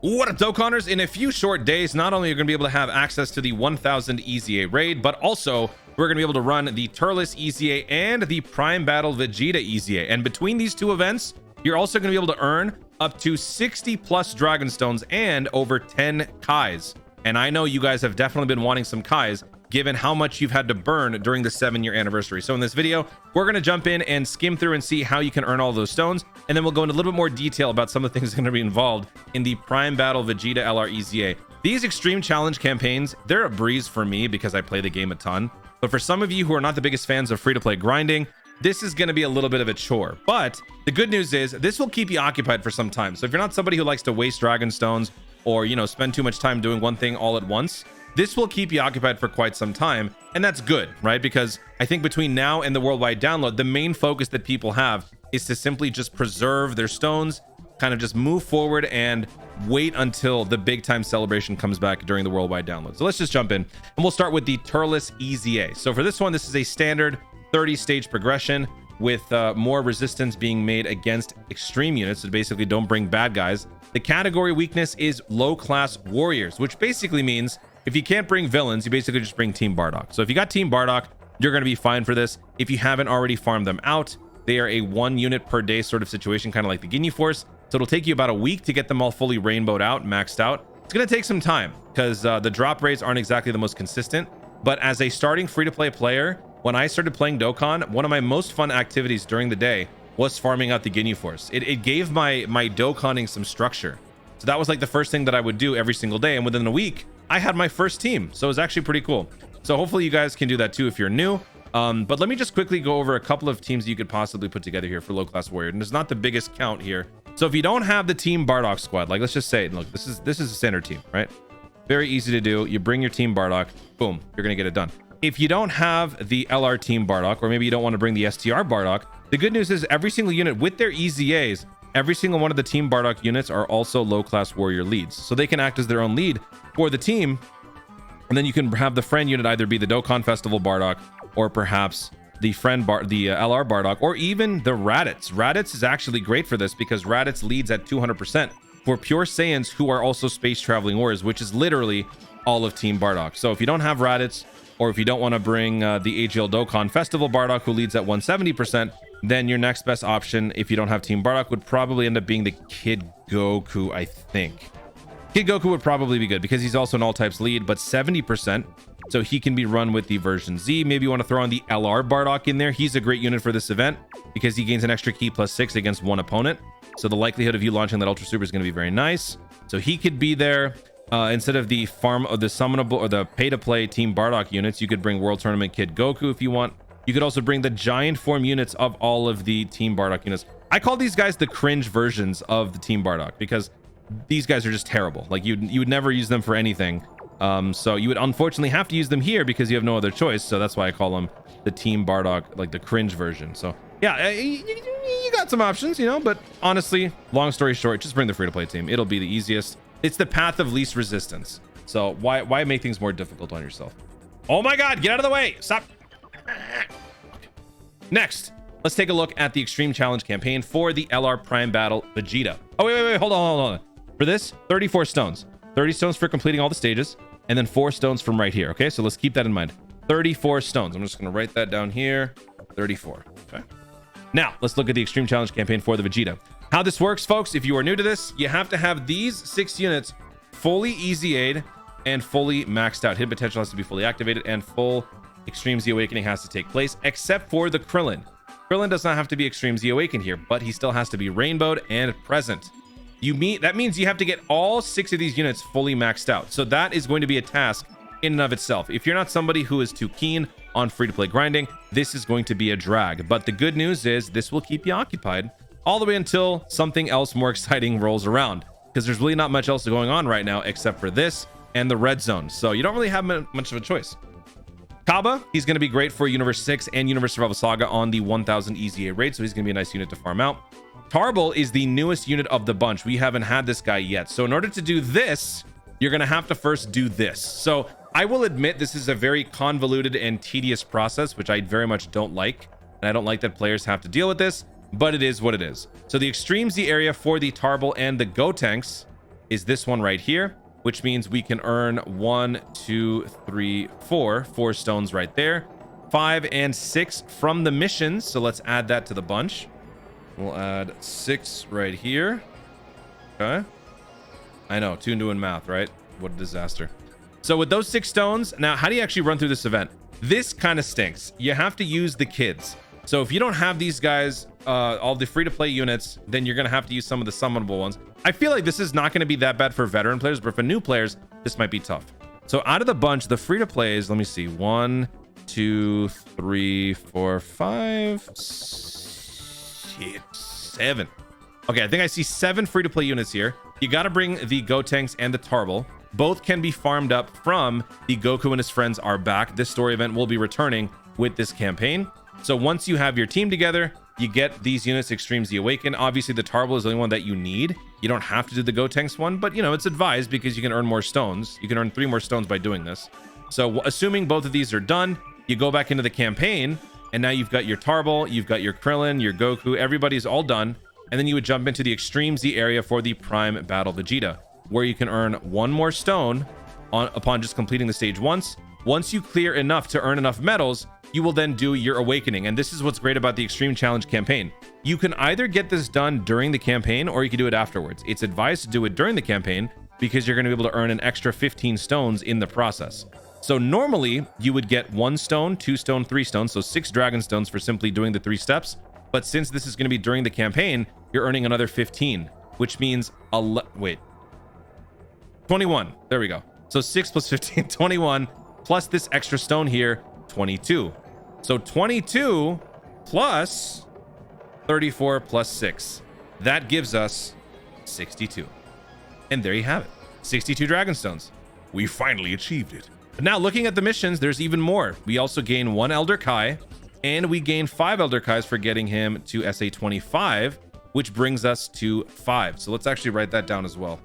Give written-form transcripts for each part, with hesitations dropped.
What up, Dokkanners? In a few short days, not only are you going to be able to have access to the 1000 EZA raid, but also we're going to be able to run the Turles EZA and the Prime Battle Vegeta EZA. And between these two events, you're also going to be able to earn up to 60 plus Dragon Stones and over 10 KAIS. And I know you guys have definitely been wanting some KAIS, given how much you've had to burn during the 7-year anniversary. So in this video, we're going to jump in and skim through and see how you can earn all those stones. And then we'll go into a little bit more detail about some of the things that are going to be involved in the Prime Battle Vegeta LR EZA. These extreme challenge campaigns, they're a breeze for me because I play the game a ton. But for some of you who are not the biggest fans of free-to-play grinding, this is going to be a little bit of a chore. But the good news is this will keep you occupied for some time. So if you're not somebody who likes to waste Dragon Stones or, you know, spend too much time doing one thing all at once, this will keep you occupied for quite some time. And that's good, right? Because I think between now and the worldwide download, the main focus that people have is to simply just preserve their stones, kind of just move forward and wait until the big time celebration comes back during the worldwide download. So let's just jump in and we'll start with the Turles EZA. So for this one, this is a standard 30 stage progression with more resistance being made against extreme units. So basically don't bring bad guys. The category weakness is low class warriors, which basically means if you can't bring villains, you basically just bring Team Bardock. So if you got Team Bardock, you're going to be fine for this. If you haven't already farmed them out, they are a 1 unit per day sort of situation, kind of like the Guinea Force. So it'll take you about a week to get them all fully rainbowed out, maxed out. It's going to take some time because the drop rates aren't exactly the most consistent. But as a starting free-to-play player, when I started playing Dokkan, one of my most fun activities during the day was farming out the Guinea Force. It gave my Dokkanning some structure. So that was like the first thing that I would do every single day. And within a week, I had my first team. So it was actually pretty cool. So hopefully you guys can do that too if you're new. But let me just quickly go over a couple of teams you could possibly put together here for low class warrior. And there's not the biggest count here. So if you don't have the Team Bardock squad, like let's just say, look, this is a standard team, right? Very easy to do. You bring your Team Bardock, boom, you're gonna get it done. If you don't have the LR Team Bardock, or maybe you don't want to bring the STR Bardock, the good news is every single unit with their EZAs, every single one of the Team Bardock units are also low class warrior leads. So they can act as their own lead for the team. And then you can have the friend unit either be the Dokkan Festival Bardock or perhaps the LR Bardock, or even the Raditz. Raditz is actually great for this because Raditz leads at 200% for pure Saiyans who are also space traveling warriors, which is literally all of Team Bardock. So if you don't have Raditz, or if you don't want to bring the AGL Dokkan Festival Bardock who leads at 170%, then your next best option, if you don't have Team Bardock, would probably end up being the Kid Goku, I think. Kid Goku would probably be good because he's also an all types lead, but 70%. So he can be run with the version Z. Maybe you want to throw on the LR Bardock in there. He's a great unit for this event because he gains an extra key +6 against one opponent. So the likelihood of you launching that Ultra Super is going to be very nice. So he could be there. Instead of the farm or the summonable or the pay to play Team Bardock units, you could bring World Tournament Kid Goku if you want. You could also bring the giant form units of all of the Team Bardock units. I call these guys the cringe versions of the Team Bardock because these guys are just terrible. Like you would never use them for anything. So you would unfortunately have to use them here because you have no other choice. So that's why I call them the Team Bardock, like the cringe version. So yeah, you got some options, you know, but honestly, long story short, just bring the free-to-play team. It'll be the easiest. It's the path of least resistance. So why make things more difficult on yourself? Oh my God, get out of the way. Stop. Next, let's take a look at the Extreme Challenge campaign for the LR Prime Battle Vegeta. Oh, wait, hold on. For this, 34 stones. 30 stones for completing all the stages, and then 4 stones from right here. Okay, so let's keep that in mind. 34 stones. I'm just going to write that down here. 34. Okay. Now, let's look at the Extreme Challenge campaign for the Vegeta. How this works, folks, if you are new to this, you have to have these 6 units fully EZA'd and fully maxed out. Hidden potential has to be fully activated, and full Extreme Z Awakening has to take place, except for the Krillin. Krillin does not have to be Extreme Z Awakened here, but he still has to be rainbowed and present. That means you have to get all 6 of these units fully maxed out. So that is going to be a task in and of itself. If you're not somebody who is too keen on free-to-play grinding, this is going to be a drag. But the good news is this will keep you occupied all the way until something else more exciting rolls around, because there's really not much else going on right now except for this and the red zone. So you don't really have much of a choice. Kaba, he's going to be great for Universe 6 and Universe Survival Saga on the 1000 EZA raid. So he's going to be a nice unit to farm out. Tarble is the newest unit of the bunch. We haven't had this guy yet. So in order to do this, you're going to have to first do this. So I will admit this is a very convoluted and tedious process, which I very much don't like. And I don't like that players have to deal with this, but it is what it is. So the Extreme Z area for the Tarble and the Gotenks is this one right here, which means we can earn 1, 2, 3, 4 stones right there. 5 and 6 from the missions. So let's add that to the bunch. We'll add 6 right here. Okay. I know, Toon doing math, right? What a disaster. So with those 6 stones, now how do you actually run through this event? This kind of stinks. You have to use the kids. So if you don't have these guys, all the free-to-play units, then you're going to have to use some of the summonable ones. I feel like this is not going to be that bad for veteran players, but for new players, this might be tough. So out of the bunch, the free-to-plays, let me see. 1, 2, 3, 4, 5, 6, 7. Okay, I think I see 7 free-to-play units here. You got to bring the Gotenks and the Tarble. Both can be farmed up from the Goku and his friends are back. This story event will be returning with this campaign. So once you have your team together, you get these units, Extreme Z Awaken. Obviously, the Tarble is the only one that you need. You don't have to do the Gotenks one, but, you know, it's advised because you can earn more stones. You can earn 3 more stones by doing this. So assuming both of these are done, you go back into the campaign, and now you've got your Tarble, you've got your Krillin, your Goku, everybody's all done. And then you would jump into the Extreme Z area for the Prime Battle Vegeta, where you can earn 1 more stone upon just completing the stage once. Once you clear enough to earn enough medals, you will then do your awakening. And this is what's great about the Extreme Challenge campaign. You can either get this done during the campaign or you can do it afterwards. It's advised to do it during the campaign because you're going to be able to earn an extra 15 stones in the process. So normally you would get 1 stone, 2 stone, 3 stones. So 6 dragon stones for simply doing the 3 steps. But since this is going to be during the campaign, you're earning another 15, which means 21. There we go. So 6 plus 15, 21, plus this extra stone here, 22. So 22 plus 34 plus 6. That gives us 62. And there you have it. 62 dragon stones. We finally achieved it. But now looking at the missions, there's even more. We also gain 1 Elder Kai, and we gain 5 Elder Kais for getting him to SA 25, which brings us to 5. So let's actually write that down as well.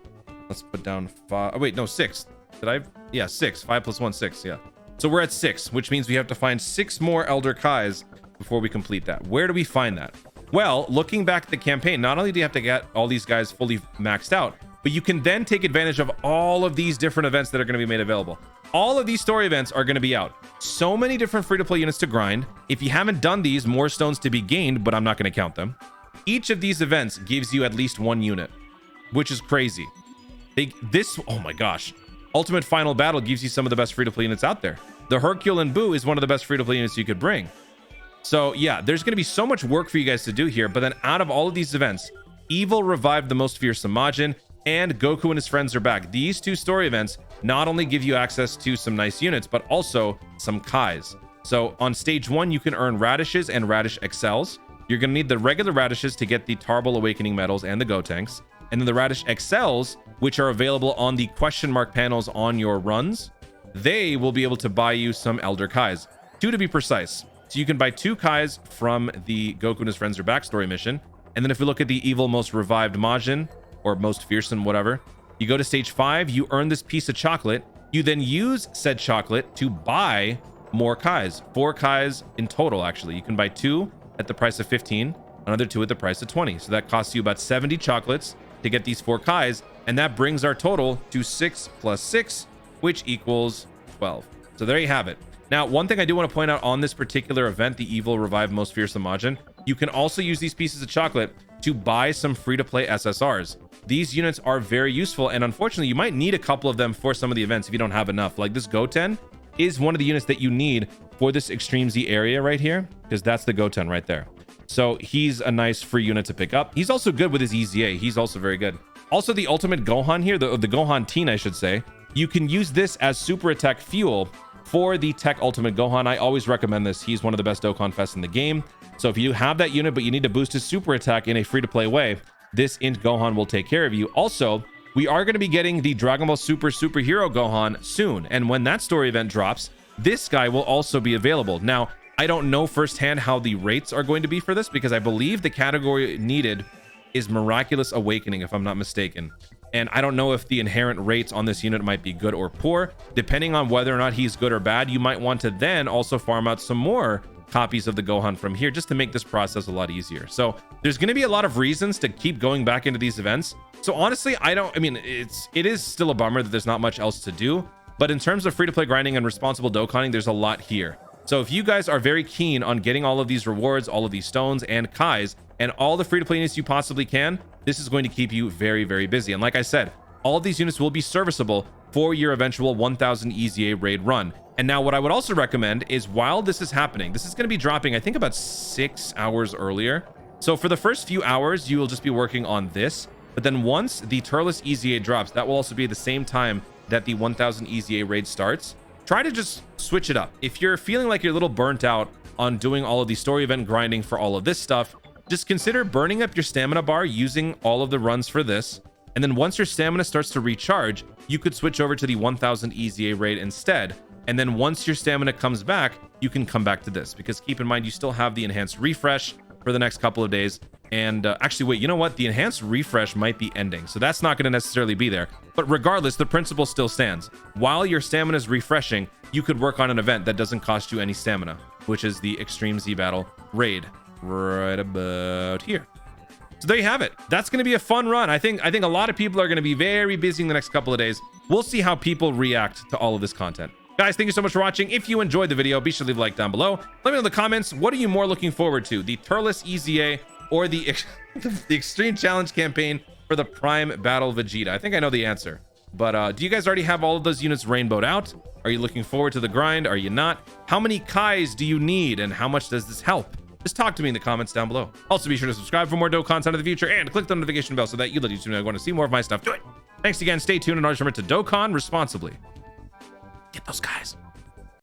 Let's put down 5. Oh, wait, no, 6. Did I? Yeah, 6. 5 plus 1, 6. Yeah. So we're at 6, which means we have to find 6 more Elder Kais before we complete that. Where do we find that? Well, looking back at the campaign, not only do you have to get all these guys fully maxed out, but you can then take advantage of all of these different events that are going to be made available. All of these story events are going to be out. So many different free-to-play units to grind. If you haven't done these, more stones to be gained, but I'm not going to count them. Each of these events gives you at least 1 unit, which is crazy. Oh my gosh. Ultimate Final Battle gives you some of the best free-to-play units out there. The Hercule and Boo is one of the best free-to-play units you could bring. So yeah, there's going to be so much work for you guys to do here, but then out of all of these events, Evil revived the most fearsome Majin, and Goku and his friends are back. These 2 story events not only give you access to some nice units, but also some Kais. So on stage 1, you can earn Radishes and Radish XLs. You're going to need the regular Radishes to get the Tarble Awakening medals and the Gotenks. And then the Radish XLs, which are available on the question mark panels on your runs, they will be able to buy you some Elder Kais. 2 to be precise. So you can buy 2 Kais from the Goku and his friends are backstory mission. And then if we look at the Evil most revived Majin, or most fearsome, whatever, you go to stage 5, you earn this piece of chocolate. You then use said chocolate to buy more Kais. 4 Kais in total, actually. You can buy 2 at the price of 15, another 2 at the price of 20. So that costs you about 70 chocolates to get these 4 Kais, and that brings our total to 6 plus 6, which equals 12. So there you have it. Now, one thing I do want to point out on this particular event, the Evil Revived Most Fearsome Majin, you can also use these pieces of chocolate to buy some free-to-play SSRs. These units are very useful, and unfortunately, you might need a couple of them for some of the events if you don't have enough. Like this Goten is one of the units that you need for this Extreme Z area right here, because that's the Goten right there. So he's a nice free unit to pick up. He's also good with his EZA. He's also very good. Also, the Ultimate Gohan here, the Gohan Teen, I should say, you can use this as super attack fuel for the Tech Ultimate Gohan. I always recommend this. He's one of the best Dokkan Fests in the game. So if you have that unit, but you need to boost his super attack in a free-to-play way, this Int Gohan will take care of you. Also, we are going to be getting the Dragon Ball Super Superhero Gohan soon. And when that story event drops, this guy will also be available. Now, I don't know firsthand how the rates are going to be for this, because I believe the category needed is Miraculous Awakening, if I'm not mistaken. And I don't know if the inherent rates on this unit might be good or poor. Depending on whether or not he's good or bad, you might want to then also farm out some more copies of the Gohan from here just to make this process a lot easier. So there's going to be a lot of reasons to keep going back into these events. So honestly, it is still a bummer that there's not much else to do, but in terms of free-to-play grinding and responsible Dokkaning, there's a lot here. So if you guys are very keen on getting all of these rewards, all of these stones and KAIS, and all the free-to-play units you possibly can, this is going to keep you very, very busy. And like I said, all of these units will be serviceable for your eventual 1000 EZA raid run. And now what I would also recommend is, while this is happening, this is going to be dropping, I think, about 6 hours earlier. So for the first few hours, you will just be working on this. But then once the Turles EZA drops, that will also be the same time that the 1000 EZA raid starts. Try to just switch it up. If you're feeling like you're a little burnt out on doing all of the story event grinding for all of this stuff, just consider burning up your stamina bar using all of the runs for this. And then once your stamina starts to recharge, you could switch over to the 1000 EZA raid instead. And then once your stamina comes back, you can come back to this, because keep in mind, you still have the enhanced refresh for the next couple of days. And actually, wait, you know what? The enhanced refresh might be ending, so that's not going to necessarily be there. But regardless, the principle still stands. While your stamina is refreshing, you could work on an event that doesn't cost you any stamina, which is the Extreme Z Battle raid right about here. So there you have it. That's going to be a fun run. I think a lot of people are going to be very busy in the next couple of days. We'll see how people react to all of this content. Guys, thank you so much for watching. If you enjoyed the video, be sure to leave a like down below. Let me know in the comments, what are you more looking forward to? The Turles EZA or the Extreme Challenge campaign for the Prime Battle Vegeta? I think I know the answer. But do you guys already have all of those units rainbowed out? Are you looking forward to the grind? Are you not? How many KAIS do you need? And how much does this help? Just talk to me in the comments down below. Also, be sure to subscribe for more dope content in the future and click the notification bell so that you let YouTube know you want to see more of my stuff. Do it. Thanks again. Stay tuned and always remember to Dokkan responsibly. Get those guys.